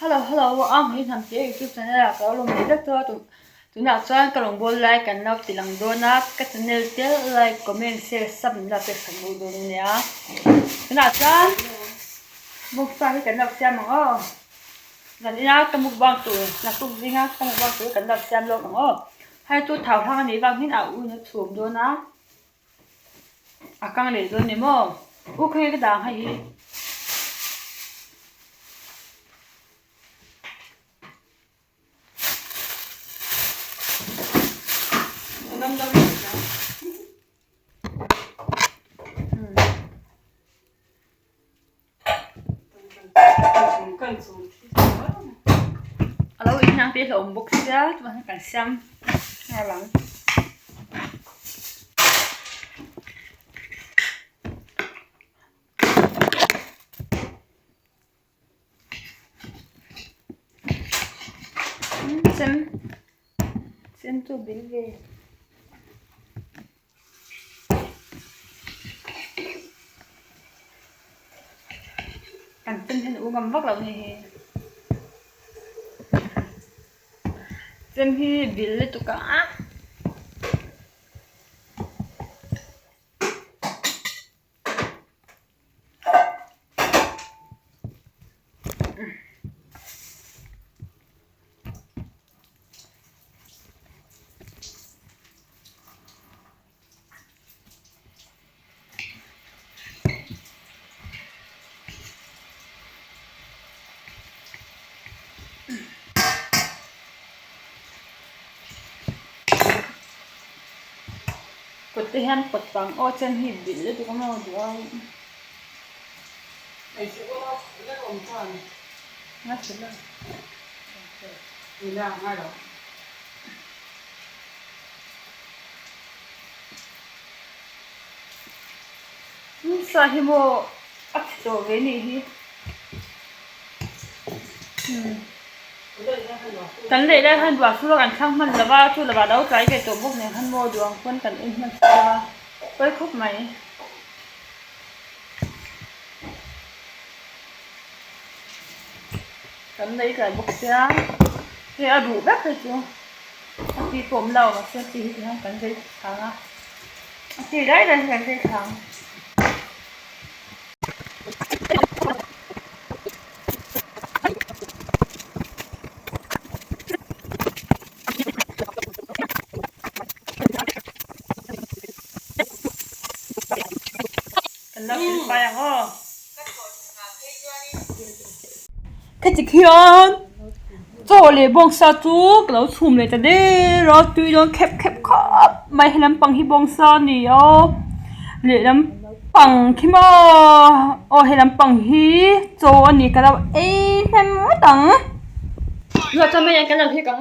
Hello, ang hi tham chế YouTube channel là có luôn mấy rất thưa tụi nào cho cái lòng bol like cái nào thì lòng donut cái channel tiếc like comment share sub là cái sản phẩm đồ này tụi nào cho mukbang cái nào xem mà là đi nào cái mukbang tụi là tụi đi nào cái mukbang tụi cái nào xem luôn mà hay tụi thảo thang này bằng cái nào nó chùm đồ na căng này rồi này mà ok cái đàng hay Alo, ini nanti lombok saja, cuma kan siam, ngalang. Xem tu bil về. Cảnh tin thì uống ngâm vắt lẩu này. Xem khi bil lên tụ cả. Cột tay hắn cột bằng ô chân hi bil lên tụ cả mà được. Này sẽ có rất ổn tròn. Ngắt xuống lên. Đi ra ngay đó. Sao hi mo ắt đồ về này hi. Cảnh lệ đây hắn bảo chú cảnh sang mình là ba chú là bà đấu cái tổ bốc này hắn mua đường quân cảnh in mình là với khúc mày cảnh lấy cái bốc xe thì ở đủ bếp rồi chú đi phồm lâu mà xem thì không cảnh lấy thằng à thì đấy là cảnh lấy thằng cái gì kia cho lấy bông sa chú cái chùm này ta đi rồi tùy nó khép khép mày hay làm bằng hi bông sa này để làm bằng khi mà hay làm bằng hi cho anh này cái nào ấy làm mất đắng rồi cho mấy anh cái nào hi cả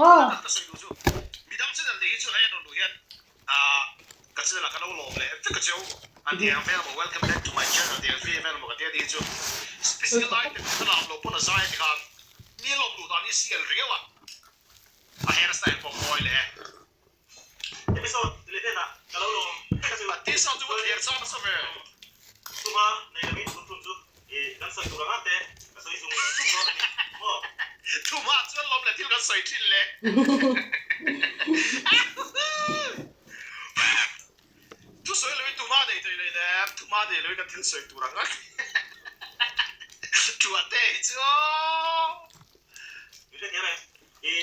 Welcome back to my channel. Dear friend, welcome to the special light. The love low put aside the car. Near low to the seal real. I had a style for oil. Episode deleted. Hello, this out to the some somewhere. Tuma, Naomi, Tuntu, that's a Turante. So he's too much. I love that you got so chill. Tu soi lui tu ma dei tu le de tu ma dei lui ka til soi tu rang tu ate chu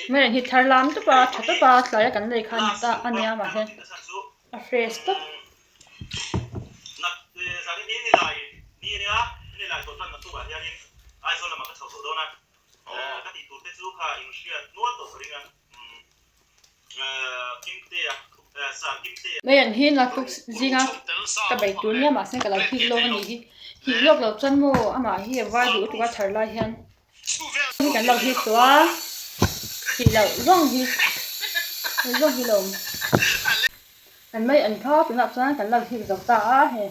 mấy anh thar lam tu ba thắt tu ba lại cái này khăn ta anh em mà thế fresh tu na sa ni ni lai ni lai to tan tu ba ya ni ai so la ma ka chau do na ka ti tu te chu kha in shia no to ringa kim te ya mấy anh hiên là cục gì ngá cái bảy tuần nhá mà xem cái là hít lô cái gì hít lô là chân mô mà hít vai đủ tụi cái thở lại hiên cái là hít xóa hít là rong hít lồng cái mấy anh khó tụi nó xóa cái là hít dọc ta hè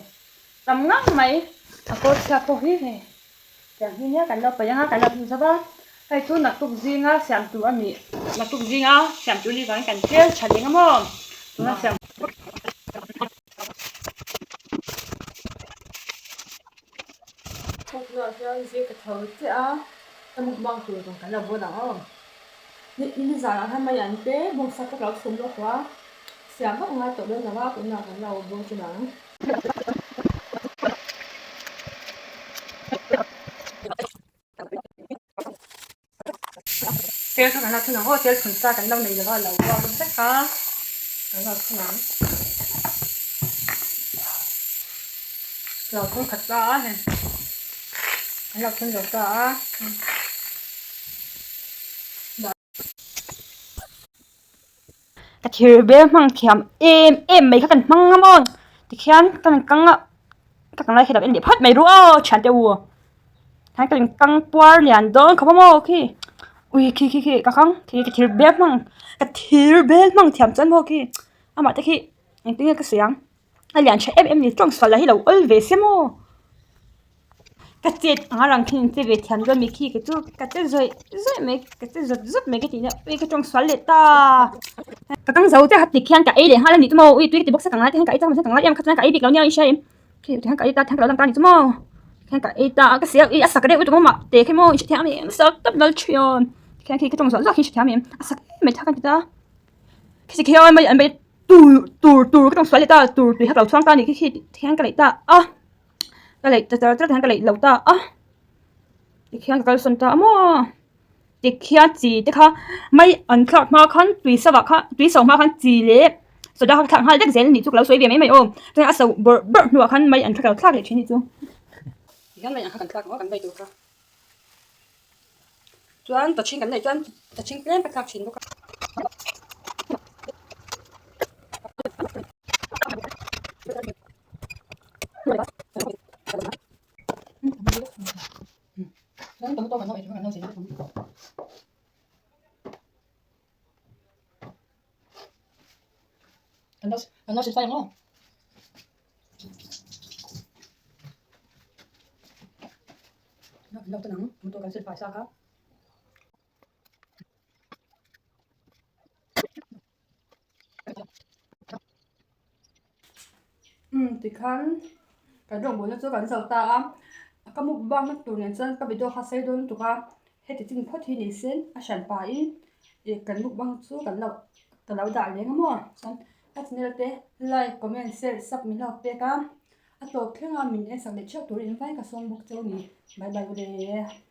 tầm ngắt mấy cô xa cô hít hè chẳng hít nhá cái là phải nhá cái là hít sao ba hay tụi nó cục gì ngá xem tụi anh nhỉ là cục gì ngá xem tụi đi vào cái kia chả đi ngắm không nó xem không giờ theo gì cái thầu chứ mukbang tu kan la bo da o ni za la ha ma yan te bo sa ka la sum lo kwa siam ba ngai to den la wa ko na kan la bo chu na tel ka la thuna ho tel khun sa kan la nei la wa la wa ko sa ka kan la thunaเราต้องขัดตาเห็นเราต้องขัดตากระเทียมเบ้มังเทียมไม่เข้ากันมังงอนที่เขียนกันกังอ่ะกันอะไรเขียนแบบเดี๋ยวพัดไม่รู้ฉันจะวัวทั้งกันกังปัวเหรียญโดนเขาพ่อโม่ขี้อุ้ยขี้กังขี้กระเทียมเบ้มังเทียมจันโม่ขี้อามาตะขี้อย่างที่ก็เสียงเหรียญใช้นี่จ้องสอนอะไรให้เราเวสโม่กระเจี๊ยบรังทิ้งที่เวทียนด้วยมีขี้กระจุกกระเจี๊ยบไม่กระเจี๊ยบจุดไม่กระเจี๊ยบกระจงสวนเลยตากระตั้งเสาที่หัดติดแขนกับไอ้เด็กฮะแล้วนี่ตัวอุ้ยตัวที่บอกสักครั้งละที่หันกับไอ้ตามันสักครั้งละยังขัดกับไอ้เด็กเราเนี่ยใช่ที่หันกับไอ้ตาหันกับเราต่างๆนี่ตัวหันกับไอ้ตาก็เสียไอ้สักกระเด็นอุ้ยตัวมันเตะขึ้นโม่ใช่ไหมสักตับนั่นเชียวแค่ขี้กระจงสวนสักขี้ใช่ไหมสักไม่ทักกันจ้าขี้เขียวไม่ตูกระจงสวนเลยตาตูที่หันเราช่วงตานี่ขี้ที่หันกับไอ้ตาcái nàyจะทางcái này lâu ta thì khi cái xuân ta mà thì khi gì thìเขาไม่อันคลอดมาคันตุยสวักค่ะตุยส่งมาคันจีเล็บสุดท้ายทางให้เด็กเซนนี่จุกเราสวยแบบไม่โอ้แต่อาศัยเบิร์หนัวคันไม่อันคลอดคลาดเลยชิ้นนี้จุกันไม่อันคลอดคลาดกันไม่ตัวค่ะจวนตัดชิ้นกันเลยจวนตัดชิ้นเล่นไปคลาดชิ้นก็นั่นตัวกันน้อยตัวกันน้อยสิกันน้อยสิไฟยังไงเราตัวหนังตัวกันสิไฟซะครับติดขันกันตรงบนนั้นตัวกันเสาตาก็มุกบ้างมันตัวเนี่ยจันก็ไปดูฮัสไซโดนตัวก็เฮ็ดจริงพอทีนี่เส้นอาฉันไปกันมุกบ้างสู้กันเราด่าเลยงั้นมั้งฉันอาจจะเนี่ยเตะไลค์คอมเมนต์แชร์ซับมินเราเตะกันตัวเครื่องมินเองสักเด็กชอบตัวเรียนไปกับส่งบุกเจ้านี่บายเลย